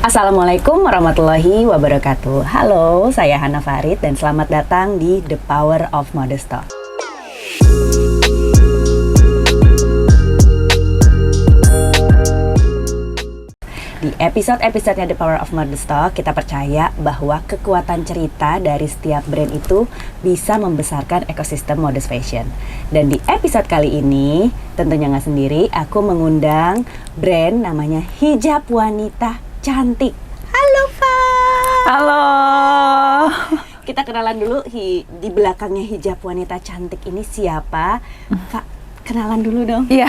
Assalamualaikum warahmatullahi wabarakatuh. Halo, saya Hana Farid dan selamat datang di The Power of Modest Talk. Di episode-episodenya The Power of Modest Talk, kita percaya bahwa kekuatan cerita dari setiap brand itu bisa membesarkan ekosistem modest fashion. Dan di episode kali ini, tentunya nggak sendiri, aku mengundang brand namanya Hijab Wanita Cantik. Halo, Pak. Halo. Kita kenalan dulu, di belakangnya Hijab Wanita Cantik ini siapa? Kak, kenalan dulu dong. Iya.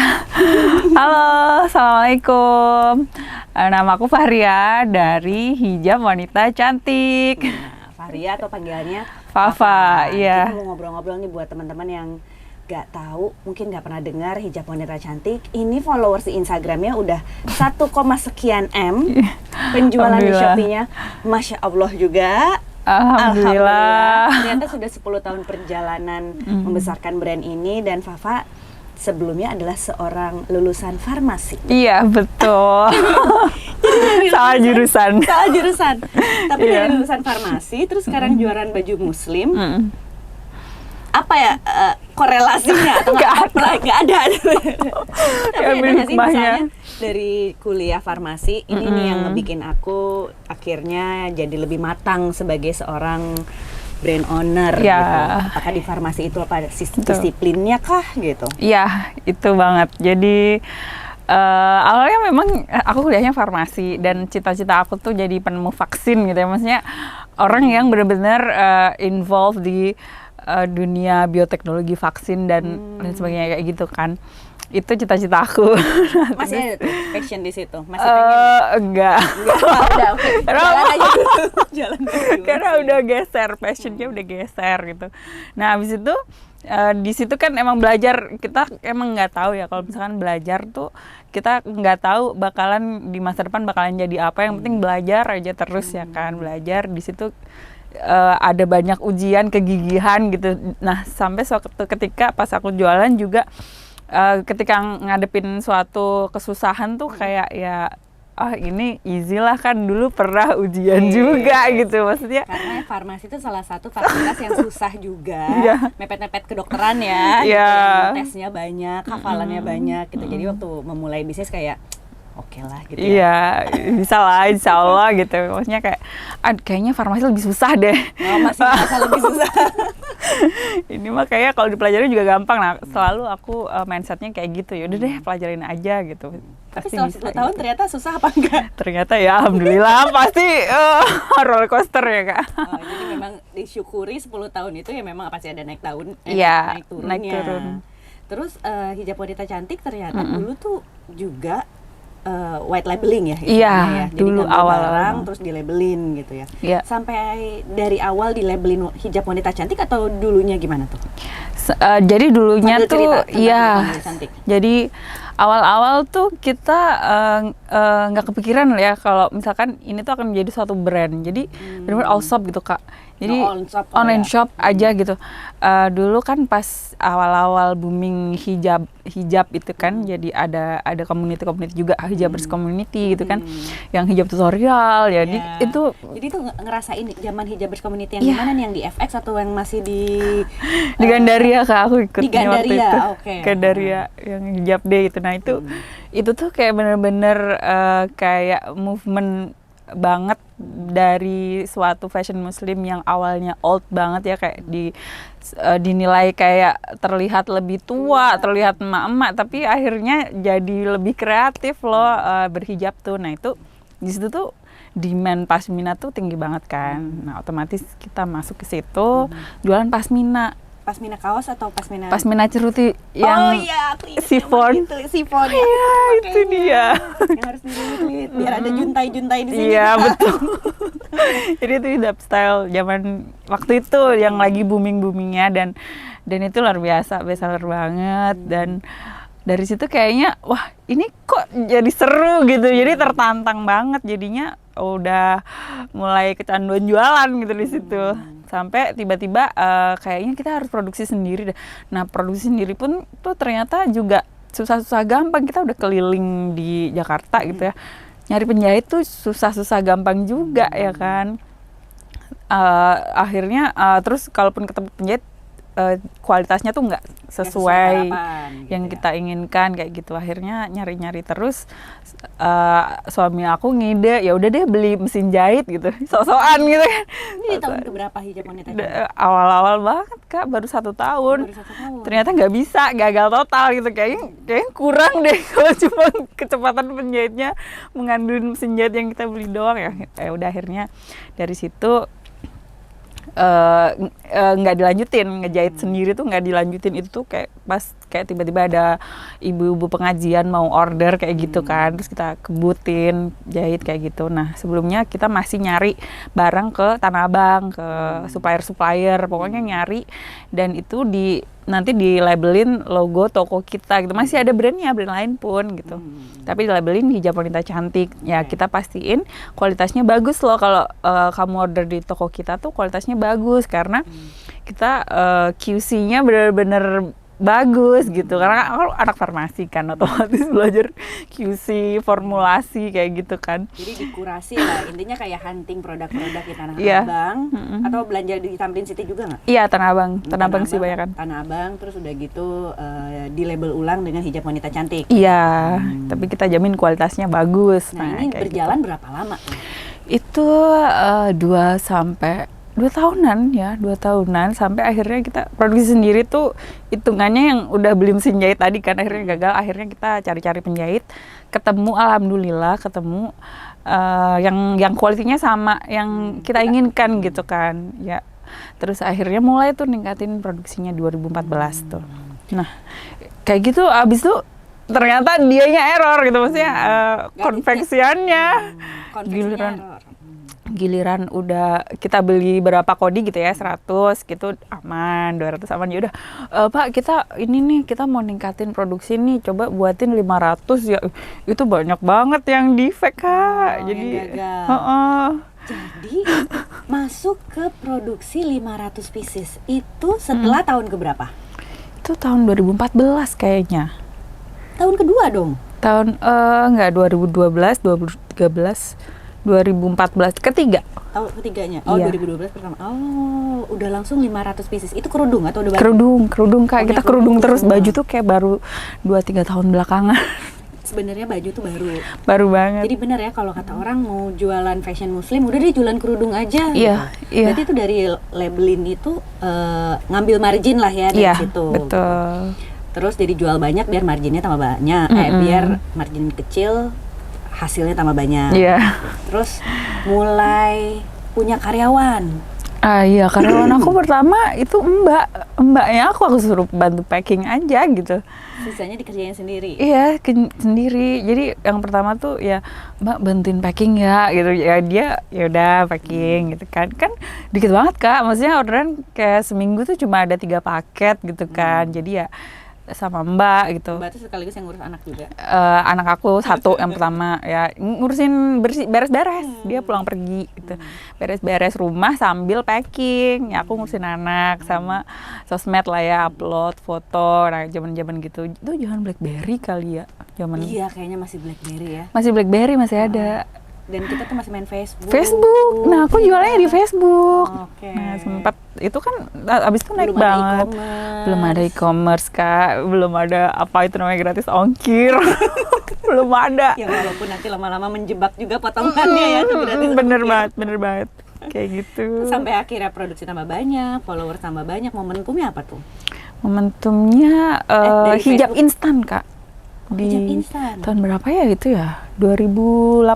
Halo, Assalamualaikum. Nama aku Fahria dari Hijab Wanita Cantik. Nah, Fahria atau panggilannya Fafa, iya. Kita mau ngobrol-ngobrol nih buat teman-teman yang gak tahu, mungkin gak pernah dengar Hijab Wanita Cantik. Ini followers di Instagramnya udah 1, sekian M. Penjualan di Shopee-nya Masya Allah juga. Alhamdulillah. Ternyata sudah 10 tahun perjalanan membesarkan brand ini. Dan Fafa sebelumnya adalah seorang lulusan farmasi. Iya, betul. Salah jurusan. Tapi dari lulusan farmasi, terus sekarang juaran baju muslim. Apa ya korelasinya? Atau nggak ada. Tapi ada nggak sih misalnya dari kuliah farmasi, ini nih yang ngebikin aku akhirnya jadi lebih matang sebagai seorang brand owner gitu. Apakah di farmasi itu apa disiplinnya kah gitu? Iya, itu banget. Jadi awalnya memang aku kuliahnya farmasi dan cita-cita aku tuh jadi penemu vaksin gitu ya. Maksudnya orang yang benar-benar involved di dunia bioteknologi vaksin dan sebagainya kayak gitu kan. Itu cita-cita aku. Masih ada tuh passion di situ? Masih pengen? Enggak. Udah, oke. Jalan aja dulu. Jalan dulu. Karena udah geser, passionnya udah geser gitu. Nah, habis itu di situ kan emang belajar, kita emang nggak tahu ya kalau misalkan belajar tuh kita nggak tahu bakalan di masa depan bakalan jadi apa. Yang penting belajar aja terus ya kan, belajar di situ. Ada banyak ujian, kegigihan gitu. Nah, sampai suatu ketika pas aku jualan juga ketika ngadepin suatu kesusahan tuh kayak ya ini easy lah, kan dulu pernah ujian juga gitu maksudnya. Karena farmasi itu salah satu fakultas yang susah juga, mepet-mepet kedokteran ya, gitu, yang tesnya banyak, hafalannya banyak gitu. Jadi waktu memulai bisnis kayak oke lah gitu ya. Iya, bisa lah insya Allah gitu. Maksudnya kayak kayaknya farmasi lebih susah deh. Masih merasa lebih susah. Ini mah kayak kalau dipelajari juga gampang. Nah, selalu aku mindsetnya kayak gitu. Yaudah deh, pelajarin aja gitu. Tapi setelah 10 tahun gitu. Ternyata susah apa enggak? Ternyata ya alhamdulillah pasti roller coaster ya Kak. Jadi memang disyukuri 10 tahun itu ya memang pasti ada naik turunnya. Naik turun. Terus Hijab Wanita Cantik ternyata dulu tuh juga white labeling ya? Iya, jadi dulu awal-awal terus dilabelin gitu ya. Iya. Sampai dari awal dilabelin Hijab Wanita Cantik atau dulunya gimana tuh? Jadi dulunya sambil tuh iya. Jadi awal-awal tuh kita nggak kepikiran ya kalau misalkan ini tuh akan menjadi suatu brand. Jadi benar-benar all shop gitu Kak. Jadi online shop aja gitu. Dulu kan pas awal-awal booming hijab itu kan, jadi ada community juga, hijabers community gitu kan, yang hijab tutorial ya. Itu jadi tuh ngerasain zaman hijabers community yang gimana nih, yang di FX atau yang masih di Gandaria Kak, aku ikut di Gandaria, waktu itu. Okay. Gandaria yang hijab day itu. Nah itu tuh kayak bener-bener kayak movement banget dari suatu fashion muslim yang awalnya old banget ya, kayak dinilai kayak terlihat lebih tua, terlihat emak-emak, tapi akhirnya jadi lebih kreatif loh berhijab tuh. Nah itu di situ tuh demand pasmina tuh tinggi banget kan. Nah otomatis kita masuk ke situ jualan pasmina. Pasmina kaos atau pasmina? Pasmina ceruti yang sifon. Sifon ya. Iya, itu dia. Yang harus dililit biar ada juntai-juntai di sini. Iya, betul. Jadi itu hijab style zaman waktu itu yang lagi booming-boomingnya, dan itu luar biasa, bestseller banget. Dan dari situ kayaknya wah ini kok jadi seru gitu. Jadi tertantang banget jadinya, udah mulai kecanduan jualan gitu di situ. Sampai tiba-tiba kayaknya kita harus produksi sendiri deh. Nah produksi sendiri pun tuh ternyata juga susah-susah gampang. Kita udah keliling di Jakarta gitu ya, nyari penjahit tuh susah-susah gampang juga ya kan. Akhirnya terus kalaupun ketemu penjahit kualitasnya tuh nggak sesuai yang kita inginkan kayak gitu. Akhirnya nyari-nyari terus, suami aku ngide, ya udah deh beli mesin jahit gitu, sok-sokan gitu kan. Ini tahun keberapa Hijab Wanita Cantik? Awal-awal banget Kak, baru 1 tahun. Ternyata nggak bisa, gagal total gitu, kayaknya kurang deh kalau cuma kecepatan penjahitnya mengandung mesin jahit yang kita beli doang ya. Udah akhirnya dari situ nggak dilanjutin, ngejahit sendiri tuh nggak dilanjutin. Itu tuh kayak tiba-tiba ada ibu-ibu pengajian mau order kayak gitu kan, terus kita kebutin jahit kayak gitu. Nah sebelumnya kita masih nyari barang ke Tanah Abang, ke supplier pokoknya nyari, dan itu nanti di labelin logo toko kita gitu. Masih ada brand lain pun gitu, tapi di labelin Hijab Wanita Cantik ya. Kita pastiin kualitasnya bagus loh. Kalau kamu order di toko kita tuh kualitasnya bagus, karena kita QC-nya benar-benar bagus gitu, karena aku anak farmasi kan, otomatis belajar QC, formulasi kayak gitu kan. Jadi dikurasi lah, intinya kayak hunting produk-produk di Tanah Abang. Atau belanja di Tamrin City juga nggak? Iya, Tanah Abang sih banyak kan. Tanah Abang, terus udah gitu di label ulang dengan Hijab Wanita Cantik. Iya, tapi kita jamin kualitasnya bagus. Nah ini berjalan gitu. Berapa lama tuh? Itu 2 tahunan sampai akhirnya kita produksi sendiri tuh. Hitungannya yang udah beli mesin jahit tadi kan akhirnya gagal. Akhirnya kita cari-cari penjahit, alhamdulillah ketemu yang kualitinya sama yang kita inginkan gitu kan ya. Terus akhirnya mulai tuh ningkatin produksinya 2014 tuh. Nah kayak gitu, abis tuh ternyata dianya error gitu, maksudnya konveksiannya giliran udah kita beli berapa kodi gitu ya, 100 gitu aman, 200 aman. Ya udah Pak, kita mau ningkatin produksi nih, coba buatin 500 ya. Itu banyak banget yang defect Kak. Jadi jadi masuk ke produksi 500 pieces itu setelah tahun keberapa? Itu tahun 2014 kayaknya. Tahun kedua dong? Enggak, 2012, 2013, 2014 ketiga. Tahun ketiganya. Oh, iya. 2012 pertama. Oh, udah langsung 500 pieces. Itu kerudung atau udah kerudung Kak. Kita kerudung terus, baju tuh kayak baru 2-3 tahun belakangan. Sebenarnya baju tuh baru banget. Jadi benar ya kalau kata orang mau jualan fashion muslim, udah deh jualan kerudung aja. Iya, gitu. Iya. Berarti itu dari labelin itu ngambil margin lah ya dari situ. Betul. Terus jadi jual banyak biar marginnya tambah banyak, biar margin kecil hasilnya tambah banyak. Iya. Terus mulai punya karyawan. Iya, karyawan aku pertama itu mbaknya aku suruh bantu packing aja gitu. Sisanya dikerjain sendiri. Iya, sendiri. Jadi yang pertama tuh ya Mbak bantuin packing ya gitu. Ya dia ya udah packing gitu kan. Kan dikit banget Kak. Maksudnya orderan kayak seminggu tuh cuma ada 3 paket gitu kan. Jadi ya sama Mbak gitu. Mbak tuh sekaligus yang ngurus anak juga? Anak aku 1 yang pertama ya, ngurusin beres-beres. Dia pulang pergi gitu, beres-beres rumah sambil packing ya. Aku ngurusin anak sama sosmed lah ya, upload foto. Nah zaman-zaman gitu itu zaman BlackBerry kali ya zaman. Iya kayaknya masih BlackBerry ya. Masih BlackBerry masih ada. Dan kita tuh masih main Facebook. Nah aku jualnya di Facebook. Okay. Nah sempat itu kan abis itu naik banget. Belum ada e-commerce Kak, belum ada apa itu namanya gratis ongkir. Belum ada. Ya walaupun nanti lama-lama menjebak juga potongannya ya tuh gratis. Bener banget kayak gitu. Sampai akhirnya produksi tambah banyak, followers tambah banyak. Momentumnya apa tuh? Momentumnya hijab instan Kak. Di tahun berapa ya itu ya? 2018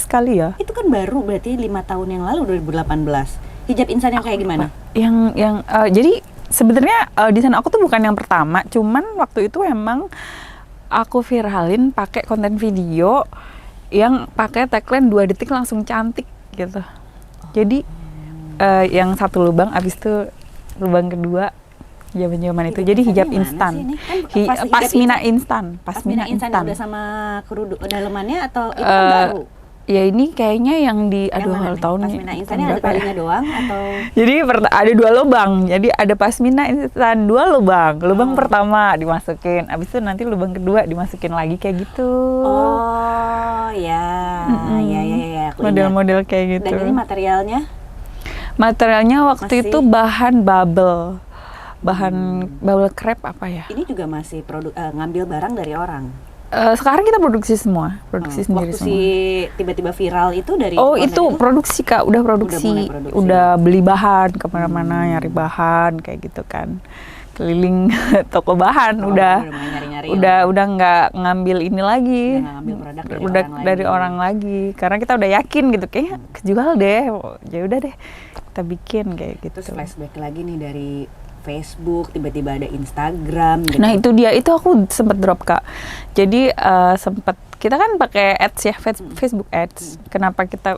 kali ya. Itu kan baru berarti 5 tahun yang lalu, 2018. Hijab instan yang kayak gimana? Jadi sebenarnya desain aku tuh bukan yang pertama, cuman waktu itu emang aku viralin pakai konten video yang pakai tagline 2 detik langsung cantik gitu. Jadi yang 1 lubang, abis itu lubang kedua. Zaman-zaman itu jadi hijab instan, pasmina instan udah sama kerudung dalemannya atau itu baru? Ya ini kayaknya yang di tahun Pasmina instan ada talinya doang atau? Jadi ada 2 lubang. Jadi ada pasmina instan 2 lubang. Lubang pertama dimasukin, abis itu nanti lubang kedua dimasukin lagi kayak gitu. Oh ya, ya. Model-model kayak gitu. Dan ini materialnya? Materialnya waktu itu bahan bubble crepe apa ya? Ini juga masih ngambil barang dari orang. Sekarang kita produksi semua, sendiri waktu semua. Si tiba-tiba viral itu dari itu produksi Kak, udah produksi. Udah beli bahan kemana-mana, nyari bahan kayak gitu kan, keliling toko bahan. Udah nggak ngambil ini lagi, ngambil produk dari orang lagi, karena kita udah yakin gitu kayaknya kejual deh, ya udah deh kita bikin kayak gitu. Terus flashback lagi nih dari Facebook, tiba-tiba ada Instagram gitu. Nah itu dia, itu aku sempat drop Kak. Jadi kita kan pakai ads ya, Facebook ads. Kenapa kita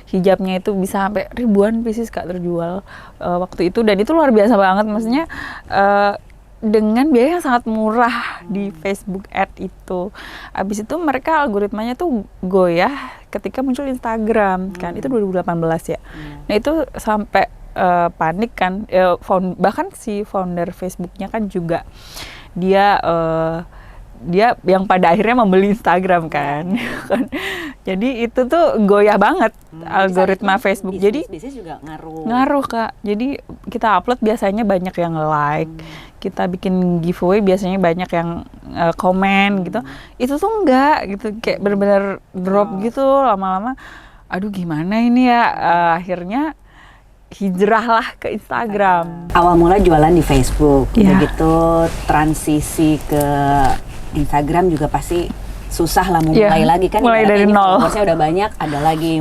hijabnya itu bisa sampai ribuan pieces Kak terjual waktu itu, dan itu luar biasa banget. Maksudnya dengan biaya yang sangat murah di Facebook ad itu. Abis itu mereka algoritmanya tuh goyah ketika muncul Instagram kan, itu 2018 ya. Nah itu sampai panik kan, bahkan si founder Facebooknya kan juga dia yang pada akhirnya membeli Instagram kan. Jadi itu tuh goyah banget algoritma Facebook. Jadi bisnis juga ngaruh Kak. Jadi kita upload biasanya banyak yang like, kita bikin giveaway biasanya banyak yang komen gitu. Itu tuh enggak gitu, kayak benar-benar drop gitu lama-lama. Aduh gimana ini ya, akhirnya hijrahlah ke Instagram. Awal mula jualan di Facebook, begitu transisi ke Instagram juga pasti susah lah mulai lagi kan. Mulai dari nol. Followersnya udah banyak, ada lagi.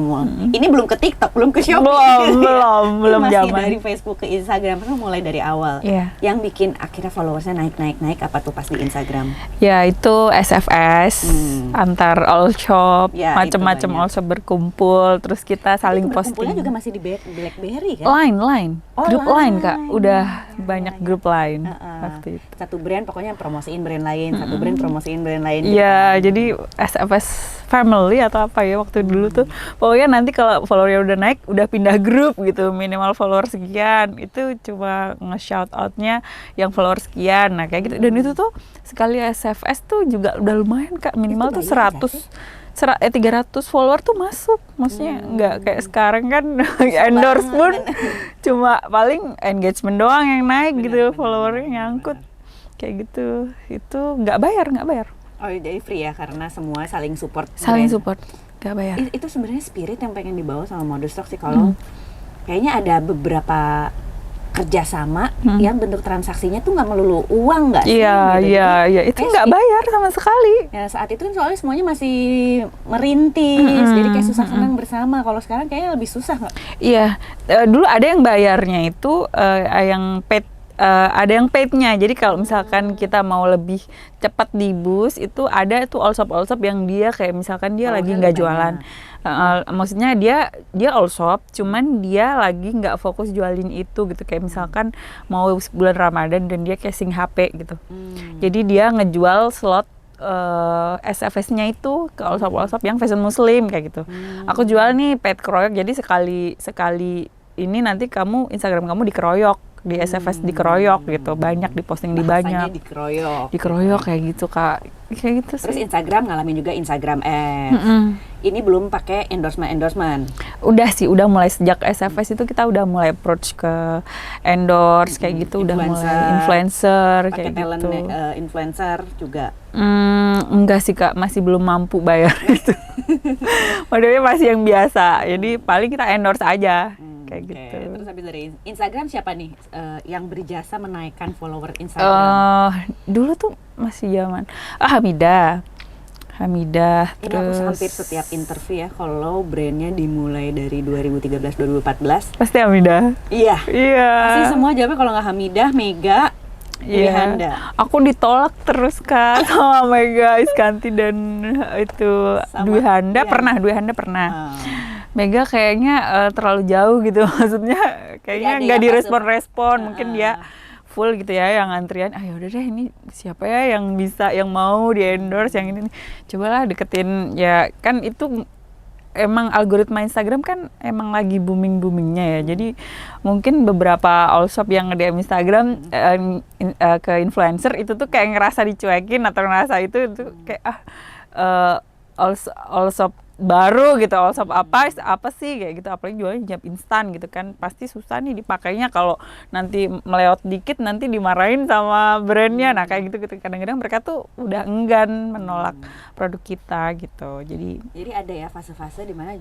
Ini belum ke TikTok, belum ke Shopee. Belum masih zaman. Dari Facebook ke Instagram itu mulai dari awal. Yang bikin akhirnya followersnya naik apa tuh pas di Instagram? Ya itu SFS, antar all shop, macam-macam all shop berkumpul, terus kita saling posting. Kumpulnya juga masih di BlackBerry kan? Line. Grup Line Kak, udah banyak grup Line waktu itu. Satu brand pokoknya promosiin brand lain, satu brand promosiin brand lain. Iya, jadi SFS family atau apa ya waktu dulu tuh. Pokoknya nanti kalau followernya udah naik, udah pindah grup gitu, minimal follower sekian. Itu cuma nge-shout out-nya yang follower sekian. Nah, kayak gitu. Dan itu tuh sekali SFS tuh juga udah lumayan Kak, minimal tuh 300 follower tuh masuk. Maksudnya nggak kayak sekarang kan endorse pun cuma paling engagement doang yang naik gitu, followernya nyangkut. Kayak gitu. Itu nggak bayar. Oh, jadi free ya, karena semua saling support. Gak bayar. Itu sebenarnya spirit yang pengen dibawa sama Modestock sih. Kalau kayaknya ada beberapa kerjasama yang bentuk transaksinya tuh nggak melulu uang, nggak sih? Iya. Itu nggak bayar sama sekali. Ya saat itu kan soalnya semuanya masih merintis, jadi kayak susah senang bersama. Kalau sekarang kayaknya lebih susah nggak? Iya, dulu ada yang bayarnya itu yang paid. Ada yang paid-nya, jadi kalau misalkan kita mau lebih cepat di bus itu ada tuh all shop yang dia kayak misalkan dia lagi nggak jualan, maksudnya dia all shop, cuman dia lagi nggak fokus jualin itu gitu, kayak misalkan mau bulan Ramadan dan dia casing HP gitu, jadi dia ngejual slot SFS-nya itu ke all shop yang fashion muslim kayak gitu. Aku jual nih paid keroyok, jadi sekali ini nanti kamu Instagram kamu dikeroyok. Di SFS dikeroyok gitu, banyak diposting di banyak. Dikeroyok kayak gitu Kak, kayak gitu sih. Terus Instagram ngalamin juga Instagram Ads. Ini belum pakai endorsement. Udah sih, udah mulai sejak SFS itu kita udah mulai approach ke endorse kayak gitu, udah mulai influencer kayak gitu. Influencer juga. Enggak sih Kak, masih belum mampu bayar gitu. Modelnya masih yang biasa, jadi paling kita endorse aja. Kayak gitu. Terus habis dari Instagram siapa nih yang berjasa menaikkan follower Instagram? Dulu tuh masih zaman Hamidah. Ini Terus aku hampir setiap interview ya, kalau brandnya dimulai dari 2013-2014 pasti Hamidah. Iya. Pasti semua jawabnya kalau nggak Hamidah, Mega, Dwi Handa. Aku ditolak terus Kak sama Mega Iskanti dan itu Dwi Handa pernah. Mega kayaknya terlalu jauh gitu, maksudnya kayaknya nggak direspon, mungkin dia full gitu ya yang antrian. Ya udah deh, ini siapa ya yang bisa, yang mau di endorse yang ini, cobalah deketin ya kan. Itu emang algoritma Instagram kan emang lagi boomingnya ya. Jadi mungkin beberapa all shop yang nge-DM Instagram ke influencer itu tuh kayak ngerasa dicuekin atau ngerasa itu kayak all shop baru gitu, all shop apa sih kayak gitu, apalagi jualnya hijab instan gitu kan, pasti susah nih dipakainya kalau nanti melewat dikit nanti dimarahin sama brandnya. Nah kayak gitu kadang-kadang mereka tuh udah enggan menolak produk kita gitu. Jadi ada ya fase-fase dimana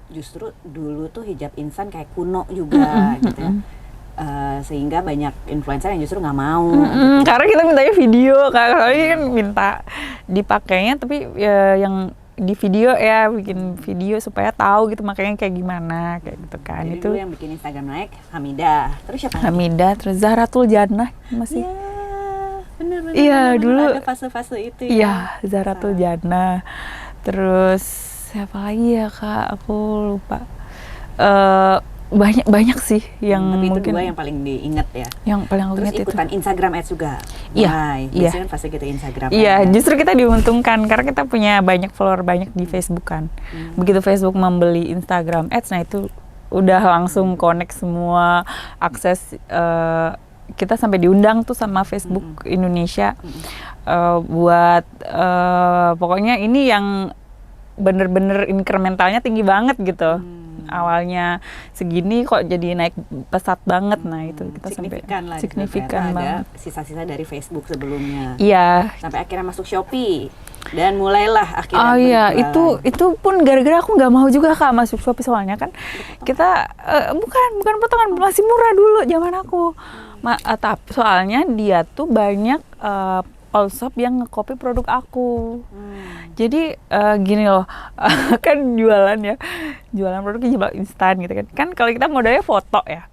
justru dulu tuh hijab instan kayak kuno juga gitu ya. Sehingga banyak influencer yang justru nggak mau gitu. Karena kita mintanya video, kali kan minta dipakainya tapi yang di video ya, bikin video supaya tahu gitu makanya kayak gimana kayak gitu kan. Jadi itu dulu yang bikin Instagram naik Hamidah, terus siapa lagi? Hamidah, terus Zahratul Jannah masih. Iya, benar. Iya, dulu ada fase-fase itu ya. Iya, Zahratul Jannah. Terus siapa lagi ya Kak? Aku lupa. Banyak sih yang tapi mungkin itu dua yang paling diingat ya. Yang paling aku terus ingat ikutan itu. Instagram Ads juga. Iya, Biasanya kan fase gitu Instagram. Iya, justru kita diuntungkan karena kita punya banyak follower banyak di Facebook kan. Begitu Facebook membeli Instagram Ads, nah itu udah langsung connect semua akses. Kita sampai diundang tuh sama Facebook Indonesia buat pokoknya ini yang bener-bener incrementalnya tinggi banget gitu. Awalnya segini kok jadi naik pesat banget. Nah itu kita signifikan sampai lah, signifikan banget. Ada sisa-sisa dari Facebook sebelumnya. Iya. Sampai akhirnya masuk Shopee dan mulailah akhirnya. Oh iya, itu pun gara-gara aku nggak mau juga Kak masuk Shopee, soalnya kan kita bukan potongan, masih murah dulu zaman aku. Tapi soalnya dia tuh banyak all shop yang nge-copy produk aku. Jadi gini loh, kan jualan produk hijab instan gitu kan. Kan kalau kita modalnya foto ya,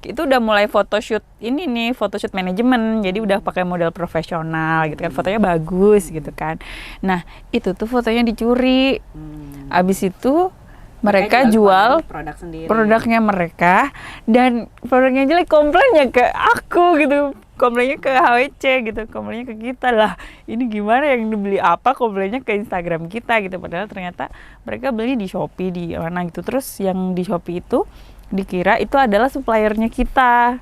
itu udah mulai photoshoot ini nih, photoshoot manajemen. Jadi udah pakai model profesional gitu kan, fotonya bagus gitu kan. Nah itu tuh fotonya dicuri. Abis itu mereka jual produknya mereka, dan produknya jelek, komplainnya ke aku gitu, komplainnya ke HWC gitu, komplainnya ke kita lah. Ini gimana, yang dibeli apa komplainnya ke Instagram kita gitu, padahal ternyata mereka beli di Shopee di mana gitu. Terus yang di Shopee itu dikira itu adalah suppliernya kita.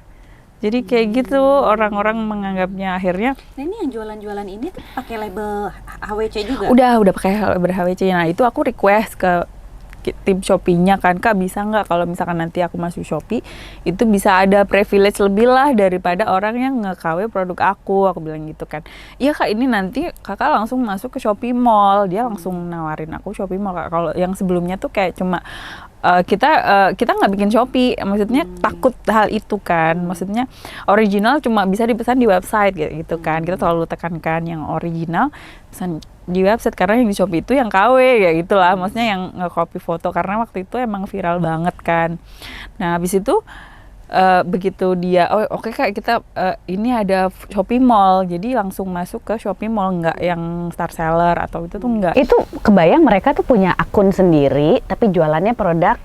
Jadi kayak gitu orang-orang menganggapnya. Akhirnya nah ini yang jualan-jualan ini tuh pakai label HWC juga? Udah pakai label HWC. Nah itu aku request ke tim Shopee-nya kan, Kak bisa nggak kalau misalkan nanti aku masuk Shopee itu bisa ada privilege lebih lah daripada orang yang nge-KW produk aku bilang gitu kan. Iya Kak, ini nanti Kakak langsung masuk ke Shopee Mall. Dia langsung nawarin aku Shopee Mall Kak. Kalau yang sebelumnya tuh kayak cuma kita nggak bikin Shopee, maksudnya takut hal itu kan. Maksudnya original cuma bisa dipesan di website gitu kan. Kita selalu tekankan yang original pesan di website, karena yang di Shopee itu yang KW kayak gitulah, maksudnya yang nge-copy foto, karena waktu itu emang viral banget kan. Nah habis itu begitu dia oke Kak, kita ini ada Shopee Mall, jadi langsung masuk ke Shopee Mall, nggak yang Star Seller atau itu tuh nggak. Itu kebayang mereka tuh punya akun sendiri tapi jualannya produk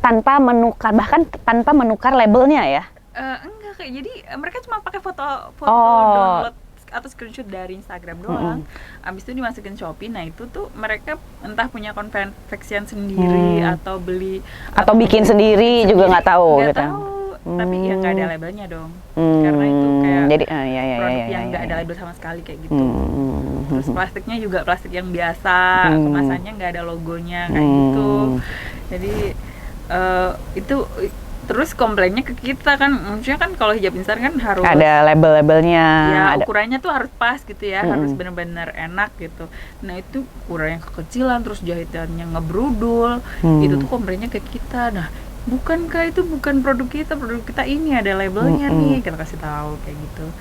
tanpa menukar, bahkan tanpa menukar labelnya ya? Enggak Kak, jadi mereka cuma pakai foto download atau screenshot dari Instagram doang. Abis itu dimasukin Shopee. Nah itu tuh mereka entah punya konveksian sendiri atau beli atau bikin sendiri juga nggak tahu nggak gitu. Tahu. Tapi ya nggak ada labelnya dong. Karena itu kayak jadi, produk yang nggak ada label sama sekali kayak gitu. Terus plastiknya juga plastik yang biasa, kemasannya nggak ada logonya kayak gitu. Jadi itu terus komplainnya ke kita kan, maksudnya kan kalau hijab instan kan harus ada label-labelnya, ya ada ukurannya tuh harus pas gitu ya, harus benar-benar enak gitu. Nah itu ukurannya kekecilan, terus jahitannya ngebrudul, itu tuh komplainnya ke kita. Nah bukan Kak, itu bukan produk kita ini ada labelnya nih, kita kasih tahu kayak gitu.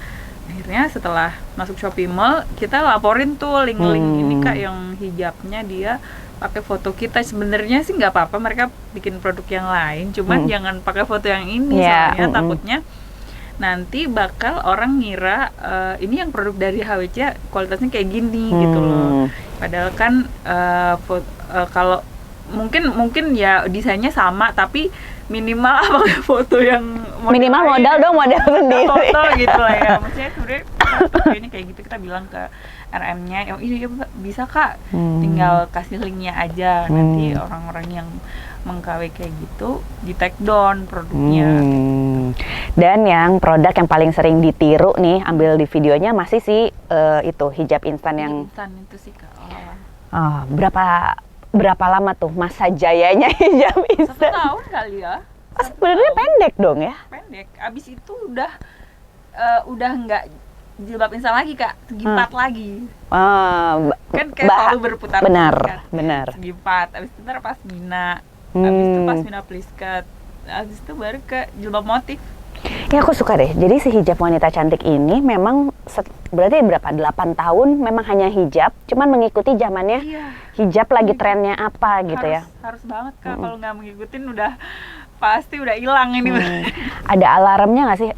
Akhirnya setelah masuk Shopee Mall, kita laporin tuh link-link ini Kak, yang hijabnya dia pakai foto kita. Sebenarnya sih nggak apa-apa mereka bikin produk yang lain, cuman jangan pakai foto yang ini, soalnya takutnya nanti bakal orang ngira ini yang produk dari HWC kualitasnya kayak gini gitu loh. Padahal kan kalau mungkin ya desainnya sama, tapi minimal pakai foto yang Minimal modal dong, modal sendiri. Foto gitu lah ya. Maksudnya sebenarnya ini kayak gitu kita bilang ke RM-nya, iya bisa Kak, tinggal kasih linknya aja. Nanti orang-orang yang meng-KW kayak gitu di take down produknya. Dan yang produk yang paling sering ditiru nih, ambil di videonya masih sih itu hijab instan yang Instan itu sih Kak. berapa lama tuh masa jayanya hijab 1 instan? tahun kali ya. Sebenarnya pendek dong ya. Pendek. Abis itu udah nggak jilbab instan lagi Kak, segi 4 lagi. Kan kayak selalu berputar. Benar. Segi 4. Abis itu ntar pasmina. Abis itu pasmina pliskat. Abis itu baru ke jilbab motif. Ya aku suka deh. Jadi si hijab wanita cantik ini memang berarti berapa? 8 tahun memang hanya hijab, cuman mengikuti zamannya. Iya. Hijab lagi trennya apa gitu ya. Harus banget Kak, kalau nggak ngikutin udah pasti udah hilang ini. Ada alarmnya nggak sih?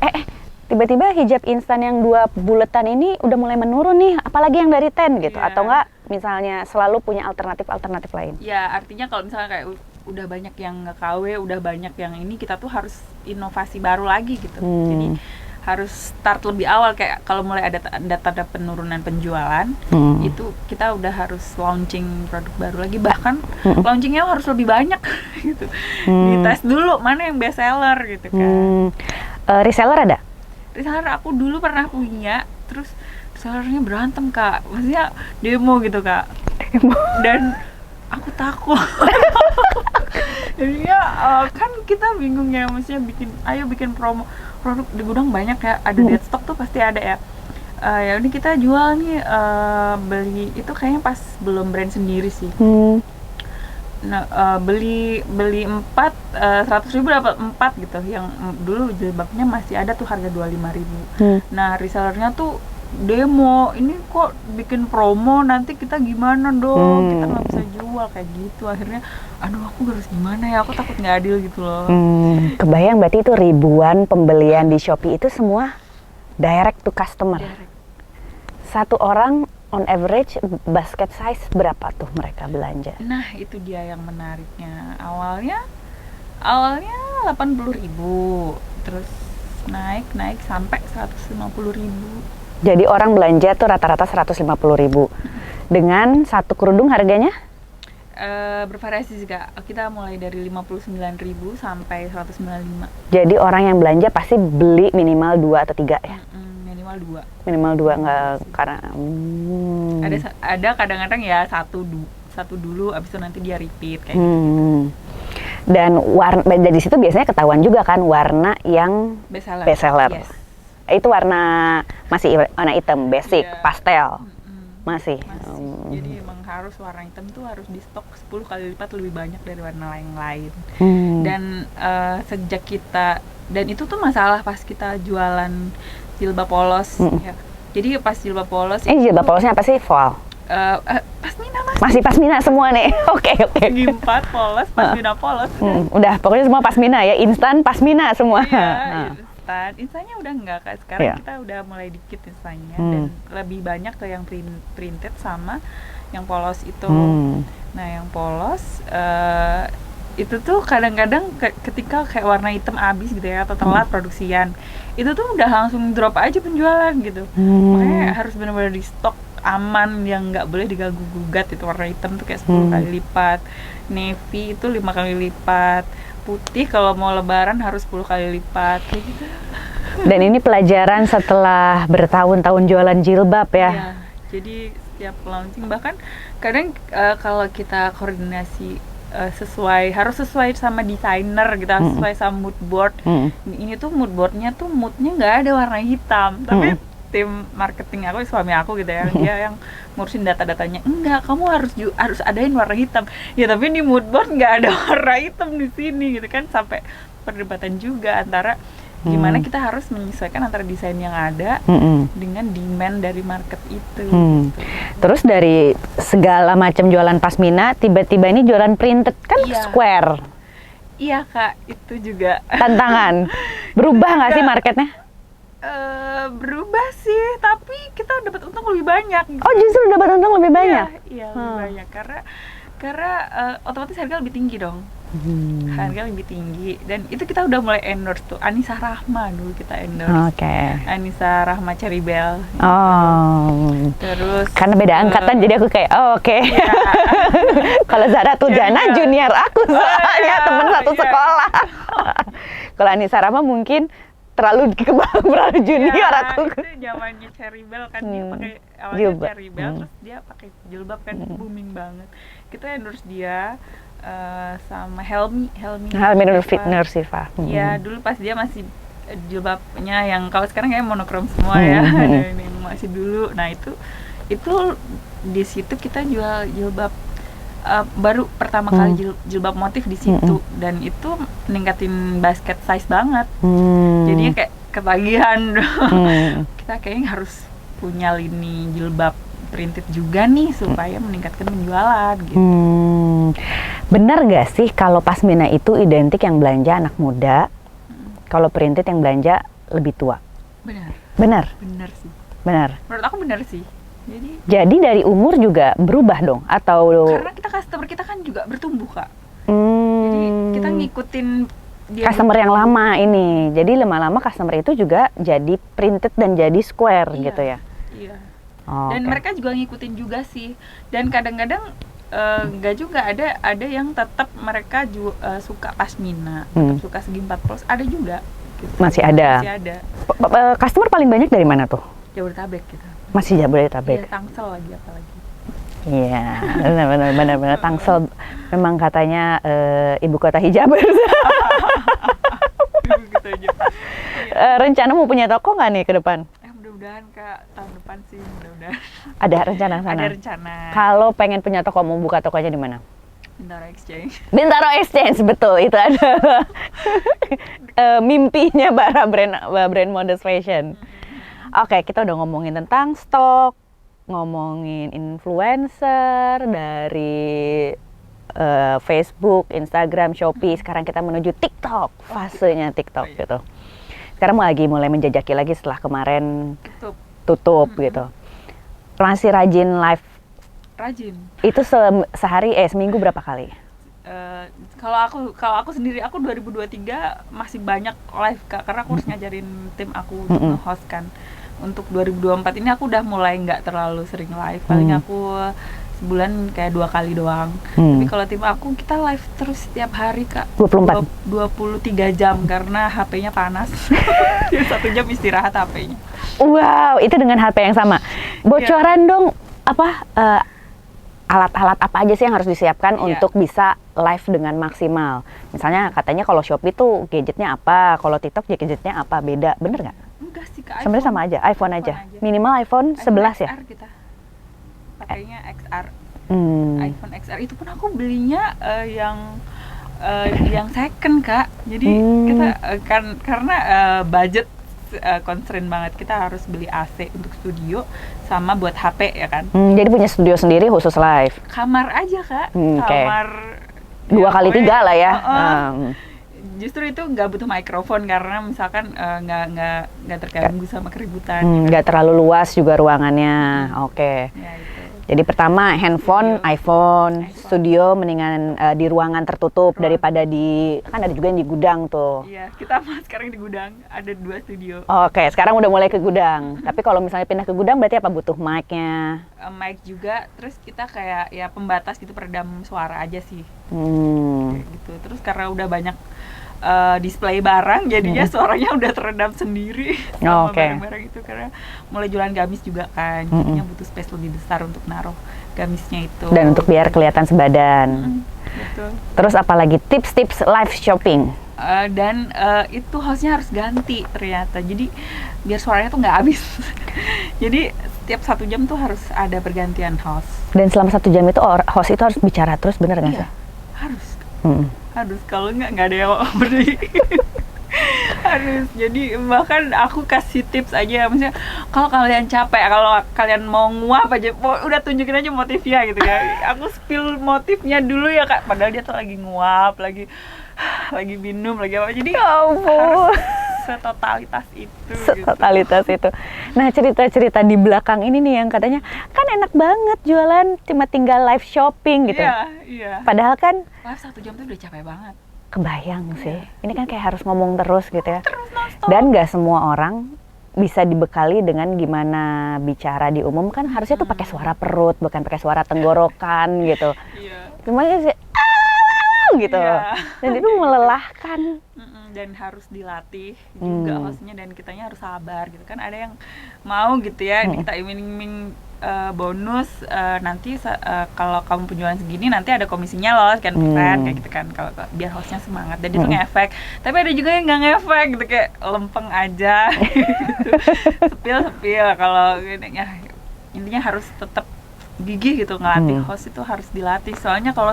Tiba-tiba hijab instan yang 2 buletan ini udah mulai menurun nih, apalagi yang dari 10 gitu. Iya. Atau enggak misalnya selalu punya alternatif lain. Ya artinya kalau misalnya kayak udah banyak yang nge-KW, udah banyak yang ini, kita tuh harus inovasi baru lagi gitu. Jadi harus start lebih awal, kayak kalau mulai ada tanda penurunan penjualan, itu kita udah harus launching produk baru lagi, bahkan launchingnya harus lebih banyak gitu. Dites dulu mana yang best seller gitu kan. Reseller ada? Reseller aku dulu pernah punya, terus resellernya berantem Kak, maksudnya demo gitu Kak. Dan aku takut. Jadinya kan kita bingung ya, maksudnya bikin promo produk di gudang banyak ya, ada dead stock tuh pasti ada ya. Ya ini kita jual nih, beli itu kayaknya pas belum brand sendiri sih. Nah, beli 4 100.000 dapat 4 gitu. Yang dulu jilbabnya masih ada tuh harga 25.000. Nah, resellernya tuh demo, ini kok bikin promo, nanti kita gimana dong, kita nggak bisa jual kayak gitu. Akhirnya aduh aku harus gimana ya, aku takut nggak adil gitu loh. Kebayang berarti itu ribuan pembelian di Shopee itu semua direct to customer. Satu orang on average basket size berapa tuh mereka belanja? Nah itu dia yang menariknya. Awalnya 80.000, terus naik sampai 150.000. Jadi orang belanja tuh rata-rata 150.000. Dengan satu kerudung harganya? Bervariasi juga. Kita mulai dari 59.000 sampai 195. Jadi orang yang belanja pasti beli minimal 2 atau 3 ya? Minimal 2 nggak karena ada kadang-kadang ya satu dulu, abis itu nanti dia repeat kayak gitu. Dan warna dari situ biasanya ketahuan juga kan warna yang best seller. Yes. Itu warna masih warna hitam, basic, pastel. Masih. Jadi emang harus warna hitam tuh harus di stok 10 kali lipat lebih banyak dari warna yang lain. Dan sejak kita, dan itu tuh masalah pas kita jualan jilbab polos ya. Jadi pas jilbab polos jilbab polosnya apa sih? Voal? Pasmina masih pasmina semua nih. Oke. Segi 4 polos, pasmina polos. Udah pokoknya semua pasmina ya, instan pasmina semua. Iya, instannya udah enggak Kak. Sekarang kita udah mulai dikit instannya, dan lebih banyak ke yang printed sama yang polos itu. Nah yang polos itu tuh kadang-kadang ketika kayak warna hitam habis gitu ya, atau telat produksian, itu tuh udah langsung drop aja penjualan gitu. Makanya harus benar-benar di stok aman, yang nggak boleh diganggu gugat. Itu warna hitam tuh kayak 10 kali lipat, navy itu 5 kali lipat, putih kalau mau lebaran harus 10 kali lipat kayak gitu. Dan ini pelajaran setelah bertahun-tahun jualan jilbab ya. Iya, jadi setiap launching, bahkan kadang kalau kita koordinasi harus sesuai sama desainer gitu, sesuai sama mood board. Ini tuh mood boardnya tuh moodnya nggak ada warna hitam, tapi tim marketing aku, suami aku gitu ya, dia yang ngurusin data-datanya, enggak, kamu harus adain warna hitam ya, tapi di mood board nggak ada warna hitam di sini gitu kan. Sampai perdebatan juga antara gimana kita harus menyesuaikan antara desain yang ada dengan demand dari market itu. Gitu. Terus dari segala macam jualan pasmina, tiba-tiba ini jualan printed kan square. Iya Kak, itu juga tantangan. Berubah nggak sih marketnya? Berubah sih, tapi kita dapat untung lebih banyak gitu. Oh justru dapat untung lebih banyak? Iya lebih banyak, karena otomatis harga lebih tinggi dong. Harga lebih tinggi. Dan itu kita udah mulai endorse tuh. Anissa Rahma dulu kita endorse. Oke. Anissa Rahma Cherry Bell. Oh. Terus Karena beda angkatan jadi aku kayak oke. Iya. Kalau Zara Tujana junior aku soalnya teman satu Iya. sekolah. Kalau Anissa Rahma mungkin terlalu junior Iya, aku. itu zamannya Cherry Bell kan dia pakai awalnya Jilbab. Cherry Bell terus dia pakai jilbab kan booming banget. Kita endorse dia sama Helmi Nursifa. Iya, dulu pas dia masih jilbabnya yang kalau sekarang kayak monokrom semua ya. Ada ini masih dulu. Nah, itu di situ kita jual jilbab baru pertama kali jilbab motif di situ dan itu meningkatin basket size banget. Jadinya kayak ketagihan. Kita kayaknya harus punya lini jilbab printed juga nih supaya meningkatkan penjualan gitu. Benar gak sih kalau pasmina itu identik yang belanja anak muda, kalau printed yang belanja lebih tua? Benar sih. Benar. Menurut aku benar sih. Jadi dari umur juga berubah dong atau karena customer kita kan juga bertumbuh, Kak. Jadi kita ngikutin dia customer yang lama ini. Jadi lama-lama customer itu juga jadi printed dan jadi square gitu ya. Iya. Okay. Dan mereka juga ngikutin juga sih. Dan kadang-kadang enggak juga ada yang tetap mereka suka pasmina, tetap suka segi 40, ada juga gitu. Masih ada. Customer paling banyak dari mana tuh? Jabodetabek gitu. Masih Jabodetabek. Iya, Tangsel lagi apalagi. Iya, benar-benar Tangsel memang katanya ibu kota hijab. Gitu aja. Rencana mau punya toko nggak nih ke depan? Mudah-mudahan Kak, tahun depan sih mudah-mudahan. Ada rencana sana? Ada rencana. Kalau pengen punya toko, mau buka tokonya di mana? Bintaro Exchange. Bintaro Exchange, betul. Itu adalah mimpinya para brand modest fashion. Oke, kita udah ngomongin tentang stok, ngomongin influencer dari Facebook, Instagram, Shopee. Sekarang kita menuju TikTok, fasenya TikTok gitu. Sekarang lagi mulai menjajaki lagi setelah kemarin tutup gitu. Masih rajin live? Rajin. Itu seminggu berapa kali? Kalau aku sendiri, aku 2023 masih banyak live, Kak, karena aku harus ngajarin tim aku untuk nge-host kan. Untuk 2024 ini aku udah mulai nggak terlalu sering live, paling aku sebulan kayak 2 kali doang. Tapi kalau tim aku kita live terus setiap hari, Kak. 23 jam karena HP-nya panas. 1 jam istirahat HP-nya. Wow, itu dengan HP yang sama. Bocoran dong apa alat-alat apa aja sih yang harus disiapkan untuk bisa live dengan maksimal? Misalnya katanya kalau Shopee tuh gadgetnya apa, kalau TikTok gadgetnya apa, beda, bener nggak? Enggak sih, Kak. Sebenarnya sama aja, iPhone aja. Minimal iPhone 11 ya? XR kita pakainya XR. iPhone XR itu pun aku belinya yang second, Kak. Jadi kita karena budget constraint banget, kita harus beli AC untuk studio sama buat HP ya kan. Jadi punya studio sendiri khusus live. Kamar aja, Kak. Kamar 2 kali 3 lah ya. Justru itu nggak butuh mikrofon karena misalkan nggak terganggu sama keributan. Nggak terlalu luas juga ruangannya. Oke. Ya, itu. Jadi pertama handphone, iPhone, studio mendingan di ruangan tertutup daripada kan ada juga yang di gudang tuh. Iya, kita sekarang di gudang ada 2 studio. Oke, sekarang udah mulai ke gudang. Tapi kalau misalnya pindah ke gudang berarti apa, butuh mic-nya? Mic juga, terus kita kayak ya pembatas gitu, peredam suara aja sih. Kayak gitu. Terus karena udah banyak display barang, jadinya suaranya udah teredam sendiri sama barang-barang itu, karena mulai jualan gamis juga kan, jadinya butuh space lebih besar untuk naruh gamisnya itu. Dan untuk biar kelihatan sebadan. Betul. Terus apalagi tips-tips live shopping? Dan itu hostnya harus ganti ternyata, jadi biar suaranya tuh nggak habis. Jadi setiap 1 jam tuh harus ada pergantian host. Dan selama 1 jam itu host itu harus bicara terus, bener nggak sih? Harus. Harus, kalau nggak ada yang berdiri. Harus. Jadi bahkan aku kasih tips aja, maksudnya kalau kalian capek, kalau kalian mau nguap aja, udah tunjukin aja motifnya gitu ya. Aku spill motifnya dulu ya, Kak, padahal dia tuh lagi nguap, lagi minum, lagi apa. Jadi harus setotalitas itu. Setotalitas gitu. Nah, cerita-cerita di belakang ini nih yang katanya kan enak banget jualan cuma tinggal live shopping gitu. Iya. Padahal kan Live 1 jam tuh udah capek banget. kebayang sih. Ini kan kayak harus ngomong terus gitu ya. Terus nonstop. Dan nggak semua orang bisa dibekali dengan gimana bicara di umum, kan harusnya tuh pakai suara perut, bukan pakai suara tenggorokan gitu. Iya. Cuma sih gitu. Iya. Dan itu melelahkan. Dan harus dilatih juga hostnya, dan kitanya harus sabar gitu kan. Ada yang mau gitu ya kita iming-iming bonus, nanti kalau kamu penjualan segini nanti ada komisinya loh sekian persen kayak gitu kan, kalau biar hostnya semangat dan itu ngefek. Tapi ada juga yang nggak ngefek gitu, kayak lempeng aja gitu. Sepil kalau ya, intinya harus tetap gigih gitu ngelatih host, itu harus dilatih. Soalnya kalau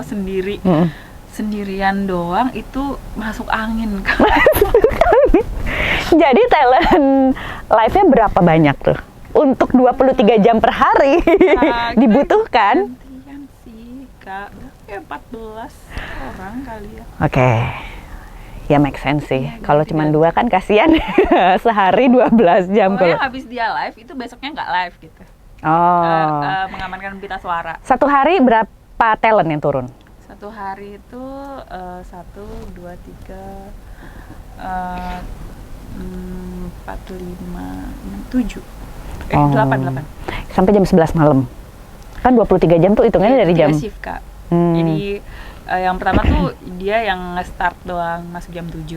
sendirian doang itu masuk angin. Jadi talent live-nya berapa banyak tuh? Untuk 23 jam per hari dibutuhkan? Gantian sih, Kak. Kayak 14 orang kali ya. Oke. Ya make sense sih. Ya, kalau cuma 2 kan kasihan. Sehari 12 jam. Pokoknya habis dia live, itu besoknya nggak live gitu. Mengamankan berita suara. Satu hari berapa talent yang turun? Satu hari itu 1, 2, 3, 4, 5, 6, 7. 8. Sampai jam 11 malam. Kan 23 jam tuh hitungannya dari jam. 3 shift, Kak. Jadi yang pertama tuh dia yang nge-start doang masuk jam 7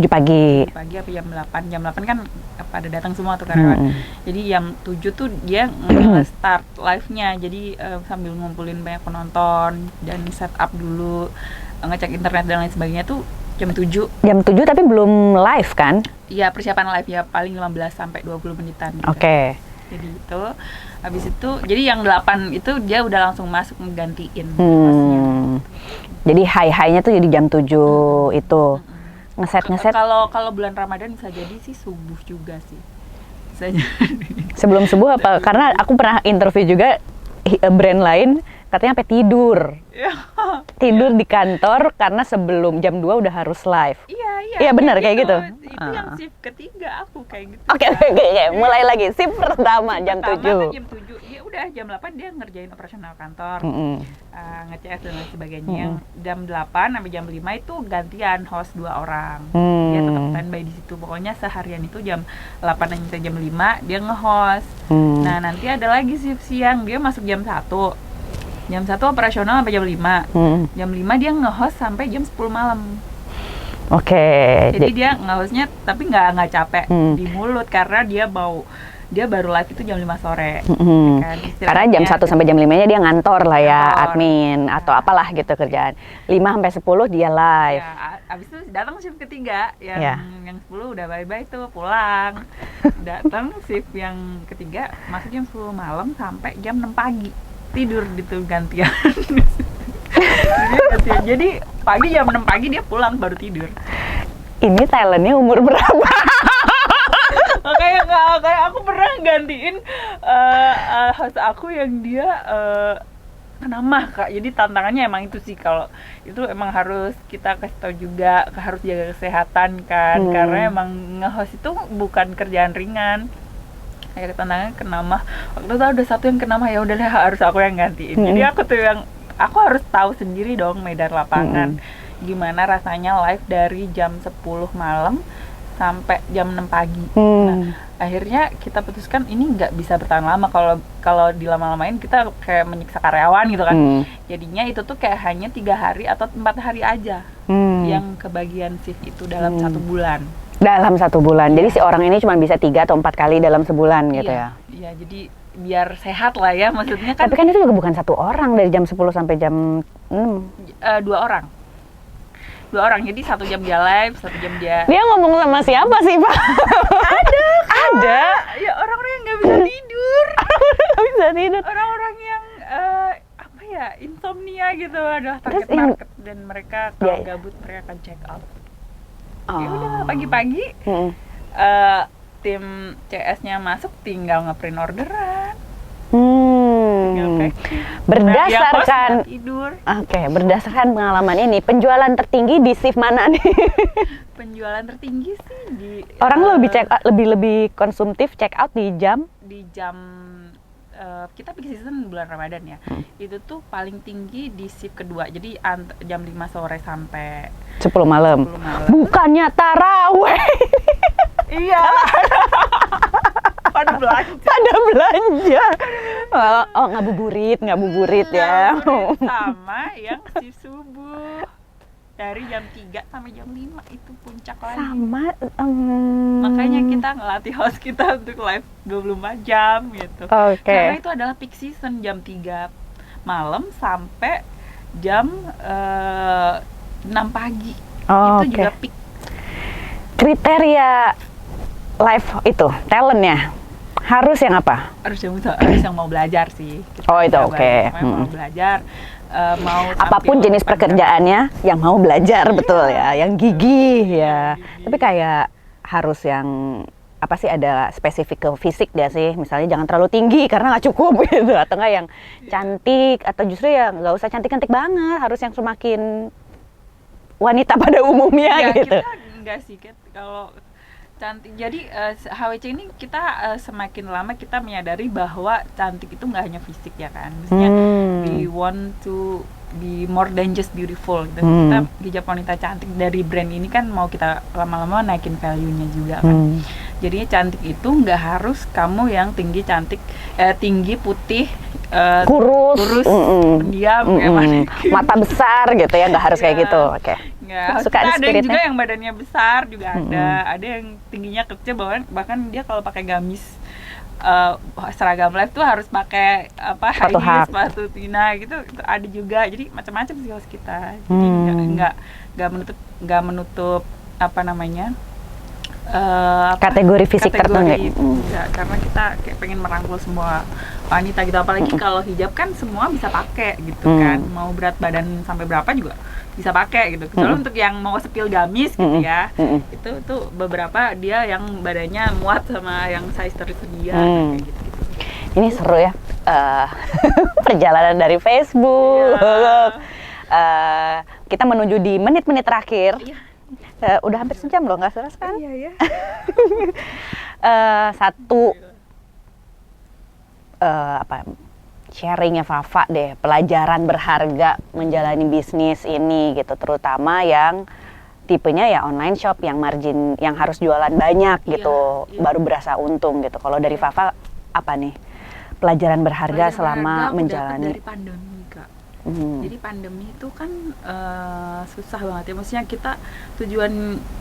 pagi. Pagi apa jam 8. Jam 8 kan pada datang semua tuh karyawan. Jadi jam 7 tuh dia nge-start live-nya. Jadi sambil ngumpulin banyak penonton dan setup dulu, ngecek internet dan lain sebagainya tuh jam 7. Jam 7 tapi belum live kan? Iya, persiapan live ya paling 15 sampai 20 menitan gitu. Oke. Jadi itu habis itu jadi yang 8 itu dia udah langsung masuk menggantiin hostnya. Jadi high-nya tuh jadi jam 7 itu. Ngeset. Kalau bulan Ramadan bisa jadi sih subuh juga sih. Bisa jadi. Sebelum subuh apa? Karena aku pernah interview juga brand lain, katanya sampai tidur. Tidur di kantor karena sebelum jam 2 udah harus live. Iya benar kayak gitu. Itu yang shift ketiga aku kayak gitu. Oke. Mulai lagi shift pertama jam 7. Kan jam 7. Ya udah jam 8 dia ngerjain operasional kantor. Nge-CS dan lain sebagainya. Yang jam 8 sampai jam 5 itu gantian host 2 orang. Dia tetap standby di situ. Pokoknya seharian itu jam 8 sampai jam 5 dia nge-host. Nah, nanti ada lagi shift siang, dia masuk jam 1. Jam 1 operasional sampai jam 5. Jam 5 dia nge-host sampai jam 10 malam. Oke. Jadi dia nge-hostnya tapi nggak capek di mulut karena dia baru live itu jam 5 sore. Kan, karena jam 1 sampai jam 5-nya dia ngantor lah ya, admin atau apalah gitu kerjaan. 5 sampai 10 dia live. Ya, abis itu datang shift ketiga yang 10 udah bye-bye tuh pulang. Datang shift yang ketiga masuk jam 10 malam sampai jam 6 pagi. Tidur gitu gantian. Jadi pagi jam 6 pagi dia pulang baru tidur. Ini talentnya umur berapa? Kayak aku pernah gantiin host aku yang dia kena mah, Kak. Jadi tantangannya emang itu sih, kalau itu emang harus kita kasih tahu juga, harus jaga kesehatan kan, karena emang nge-host itu bukan kerjaan ringan. Kayak tantangannya kena mah. Waktu itu ada satu yang kena mah, ya udahlah harus aku yang gantiin. Jadi aku harus tahu sendiri dong medan lapangan. Gimana rasanya live dari jam 10 malam sampai jam 6 pagi. Nah, akhirnya kita putuskan ini nggak bisa bertahan lama. Kalau dilama-lamain kita kayak menyiksa karyawan gitu kan. Jadinya itu tuh kayak hanya 3 hari atau 4 hari aja yang kebagian shift itu dalam 1 bulan. Dalam 1 bulan. Jadi si orang ini cuma bisa 3 atau 4 kali dalam sebulan gitu ya. Iya, jadi biar sehat lah ya, maksudnya kan. Tapi kan itu juga bukan 1 orang dari jam 10 sampai jam 6. 2 orang. 2 orang, jadi 1 jam dia live, 1 jam dia. Dia ngomong sama siapa sih, Pak? Ada. Ya orang-orang yang nggak bisa tidur. Nggak bisa tidur. Orang-orang yang insomnia gitu, adalah target market, dan mereka kalau gabut mereka akan check out. Ya udah pagi-pagi tim CS-nya masuk, tinggal ngeprint orderan. tinggal packing. Berdasarkan Nah, tidur. Oke, berdasarkan pengalaman ini, penjualan tertinggi di shift mana nih? Penjualan tertinggi sih di Orang lebih konsumtif check out di jam di jam kita peak season bulan Ramadan ya. Itu tuh paling tinggi di shift kedua. Jadi jam 5 sore sampai 10 malam. 10 malam. Bukannya taraweh. Iya. Pada belanja. Pada belanja. Oh, ngabuburit ya. Sama yang shift subuh. Dari jam 3 sampai jam 5 itu puncak lagi. Sama Makanya kita ngelatih host kita untuk live 24 jam gitu. Oke. Karena itu adalah peak season jam 3 malam sampai jam 6 pagi. Oh, Itu oke. juga peak. Kriteria live itu talentnya harus yang apa? Harus yang mau belajar sih. Kita Oh, itu coba. oke. Pokoknya mau belajar, mau Apapun tampil jenis pada- pekerjaannya yang mau belajar, betul ya, yang gigih ya. Tapi kayak harus yang apa sih, ada spesifik ke fisik gak sih? Misalnya jangan terlalu tinggi karena nggak cukup gitu, atau enggak yang cantik, atau justru ya nggak usah cantik-cantik banget, harus yang semakin wanita pada umumnya Ya, gitu. kita enggak sih, kalau cantik. Jadi HWC ini kita semakin lama kita menyadari bahwa cantik itu nggak hanya fisik ya kan. Maksudnya we want to be more than just beautiful gitu. Kita hijab wanita cantik dari brand ini kan mau kita lama-lama naikin value-nya juga kan. Jadinya cantik itu nggak harus kamu yang tinggi cantik, tinggi putih, Kurus, pendiam, kayak manekin. mata besar gitu ya, nggak harus kayak Iya. gitu. Oke. Nggak, Suka kita ada yang spiritnya? juga yang badannya besar juga ada yang tingginya kecil, bahkan dia kalau pakai gamis seragam live tuh harus pakai apa, high Sepatu heels, hak. sepatu tina gitu, itu ada juga. Jadi macam-macam sih host kita. Jadi nggak menutup apa namanya Kategori fisik tertentu. enggak, karena kita kayak pengen merangkul semua wanita gitu, apalagi kalau hijab kan semua bisa pakai gitu kan, mau berat badan sampai berapa juga bisa pakai gitu. Kecuali untuk yang mau sepil gamis gitu ya, itu tuh beberapa dia yang badannya muat sama yang size tersedia kayak gitu. Ini seru ya, perjalanan dari Facebook. Kita menuju di menit-menit terakhir. Udah hampir sejam loh, nggak serasa kan? Iya ya. Satu sharingnya Fafa deh, pelajaran berharga menjalani bisnis ini gitu, terutama yang tipenya ya online shop yang margin yang harus jualan banyak gitu, baru berasa untung gitu. Kalau dari Fafa apa nih pelajaran berharga selama menjalani? Dari pandemi, Kak. Jadi pandemi itu kan susah banget ya, maksudnya kita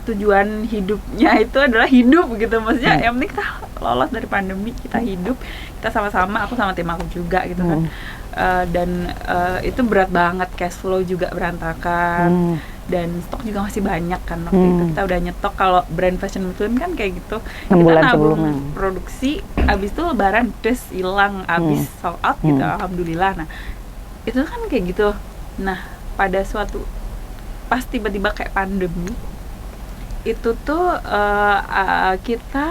tujuan hidupnya itu adalah hidup gitu, maksudnya yang penting kita lolos dari pandemi, kita hidup, kita sama-sama, aku sama tim aku juga gitu kan. Dan itu berat banget, cash flow juga berantakan, dan stok juga masih banyak kan waktu itu. Kita udah nyetok, kalau brand fashion muslim kan kayak gitu, 6 bulan kita nabung sebelumnya. produksi, abis itu lebaran des hilang, abis sold out gitu, alhamdulillah. Nah itu kan kayak gitu. Nah pada suatu pas tiba-tiba kayak pandemi itu tuh kita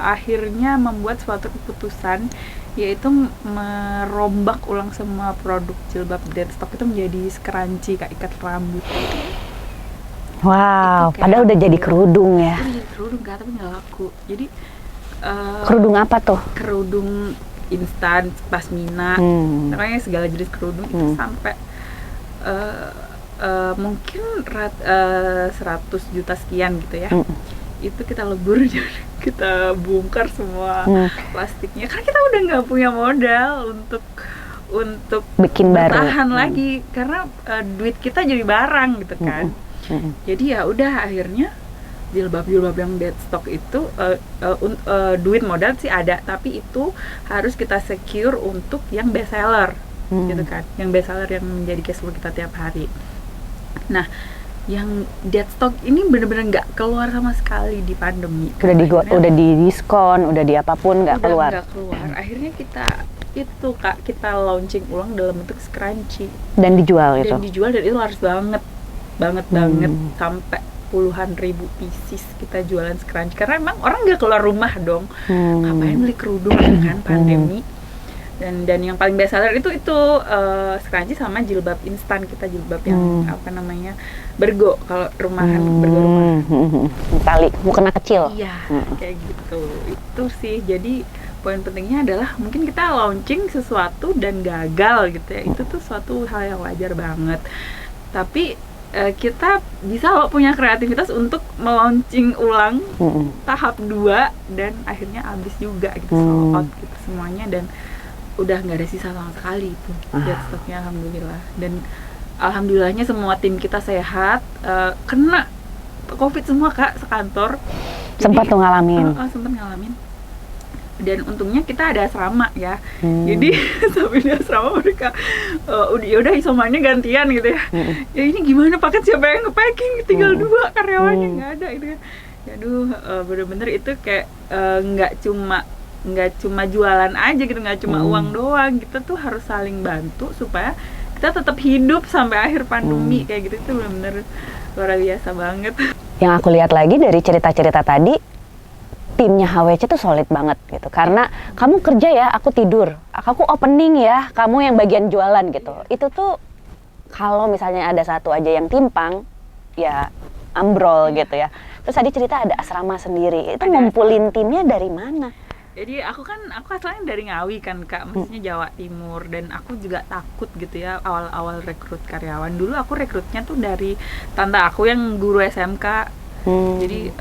akhirnya membuat suatu keputusan, yaitu merombak ulang semua produk jilbab deadstock itu menjadi scrunchie kayak ikat rambut. Wow, Itu kayak padahal udah jadi kerudung ya. Itu jadi kerudung Kak, tapi nggak laku. Jadi Kerudung apa tuh? kerudung instan, pasmina, makanya segala jenis kerudung itu sampai mungkin 100 juta sekian gitu ya. Itu kita lebur, kita bongkar semua plastiknya, karena kita udah nggak punya modal untuk Bikin baru. bertahan lagi, karena duit kita jadi barang gitu kan. Jadi ya udah akhirnya jilbab yang deadstock itu duit modal sih ada, tapi itu harus kita secure untuk yang best seller gitu kan, yang best seller yang menjadi cash flow kita tiap hari. Nah yang deadstock ini bener-bener nggak keluar sama sekali di pandemi. Udah di diskon, udah di apapun nggak keluar. Nggak keluar. Akhirnya kita launching ulang dalam bentuk scrunchie Dan dijual gitu. dan dijual, dan itu harus banget sampai puluhan ribu pieces kita jualan scrunchie, karena emang orang nggak keluar rumah dong, ngapain beli kerudung kan pandemi. Dan yang paling best seller itu scrunchie sama jilbab instan kita, jilbab yang apa namanya, bergo, kalau rumahan, bergo rumah. Tali mukena kecil. Iya, kayak gitu. Itu sih. Jadi poin pentingnya adalah mungkin kita launching sesuatu dan gagal gitu ya. Itu tuh suatu hal yang wajar banget. Tapi kita bisa loh punya kreativitas untuk melaunching ulang tahap 2 dan akhirnya habis juga gitu, sold out gitu semuanya, dan udah nggak ada sisa sama sekali itu stoknya, alhamdulillah. Dan alhamdulillahnya semua tim kita sehat, kena COVID semua Kak, sekantor. Sempat tuh ngalamin. Sempat ngalamin. Dan untungnya kita ada asrama ya, jadi sampai di asrama mereka udah isomannya gantian gitu ya. Ya ini gimana paket, siapa yang nge-packing, tinggal 2 karyawannya, nggak ada gitu kan. Aduh, bener-bener itu kayak nggak cuma jualan aja gitu, nggak cuma uang doang, kita tuh harus saling bantu supaya kita tetap hidup sampai akhir pandemi kayak gitu. Itu bener-bener luar biasa banget. Yang aku lihat lagi dari cerita-cerita tadi, timnya HWC tuh solid banget gitu, karena kamu kerja ya, aku tidur, aku opening ya, kamu yang bagian jualan gitu. Itu tuh kalau misalnya ada satu aja yang timpang ya ambrol gitu ya. Terus tadi cerita ada asrama sendiri, itu ngumpulin timnya dari mana? Jadi aku asalnya dari Ngawi kan Kak, maksudnya Jawa Timur, dan aku juga takut gitu ya awal-awal rekrut karyawan. Dulu aku rekrutnya tuh dari tante aku yang guru SMK. Jadi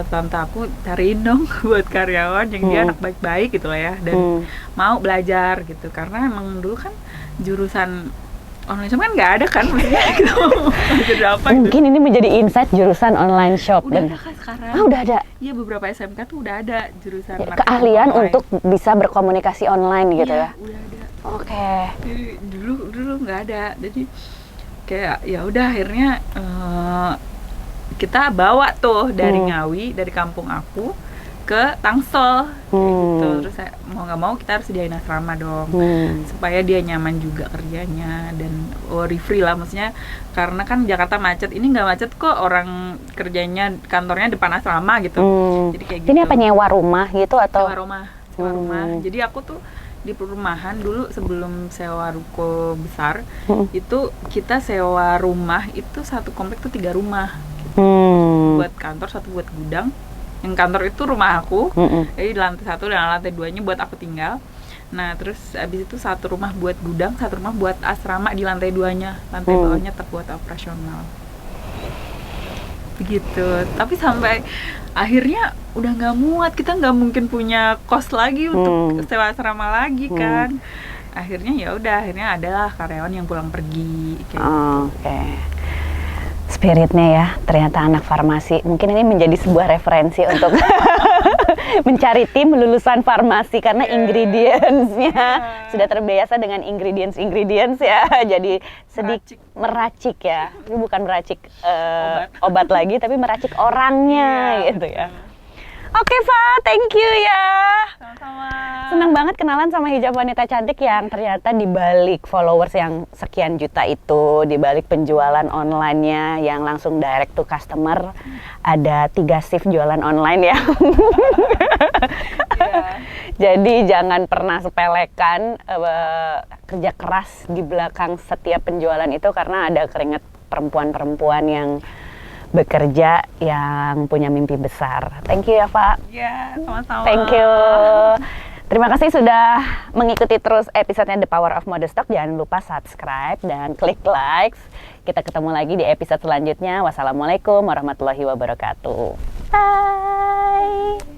tante aku cariin dong buat karyawan yang dia anak baik-baik gitu lah ya, dan mau belajar gitu, karena emang dulu kan jurusan online shop kan nggak ada kan, maksudnya kita mau belajar apa gitu. Mungkin ini menjadi insight jurusan online shop. Udah ada kan sekarang. Udah ada. Iya, beberapa SMK tuh udah ada jurusan keahlian online untuk bisa berkomunikasi online gitu ya. Udah ada. Oke. Jadi dulu nggak ada. Jadi kayak ya udah akhirnya kita bawa tuh dari Ngawi, dari kampung aku ke Tangsel gitu. Terus mau nggak mau kita harus sediain asrama dong, supaya dia nyaman juga kerjanya dan free lah, maksudnya karena kan Jakarta macet, ini nggak macet kok, orang kerjanya kantornya depan asrama gitu. Jadi kayak gitu. Ini apa, nyewa rumah gitu atau? Sewa rumah. Jadi aku tuh di perumahan dulu sebelum sewa ruko besar, itu kita sewa rumah itu satu komplek tuh 3 rumah. Buat kantor, 1 buat gudang. Yang kantor itu rumah aku, jadi di lantai 1 dan lantai 2-nya buat aku tinggal. Nah terus abis itu 1 rumah buat gudang, 1 rumah buat asrama di lantai 2-nya, lantai bawahnya tetap buat operasional. Begitu. Tapi sampai akhirnya udah nggak muat, kita nggak mungkin punya kos lagi untuk sewa asrama lagi kan. Akhirnya ya udah, akhirnya adalah karyawan yang pulang pergi kayak Oke. Spiritnya ya, ternyata anak farmasi. Mungkin ini menjadi sebuah referensi untuk mencari tim lulusan farmasi, karena ingredients-nya sudah terbiasa dengan ingredients ya. Jadi sedikit meracik ya. Ini bukan meracik obat lagi, tapi meracik orangnya gitu ya. Oke, Fa, thank you ya. Sama-sama. Senang banget kenalan sama hijab wanita cantik yang ternyata dibalik followers yang sekian juta itu, dibalik penjualan online-nya yang langsung direct to customer, ada 3 shift jualan online ya. Jadi jangan pernah sepelekan kerja keras di belakang setiap penjualan itu, karena ada keringat perempuan-perempuan yang bekerja, yang punya mimpi besar. Thank you ya, Pak. Ya, sama-sama. Thank you. Terima kasih sudah mengikuti terus episodenya The Power of Mode Stock. Jangan lupa subscribe dan klik likes. Kita ketemu lagi di episode selanjutnya. Wassalamualaikum warahmatullahi wabarakatuh. Bye.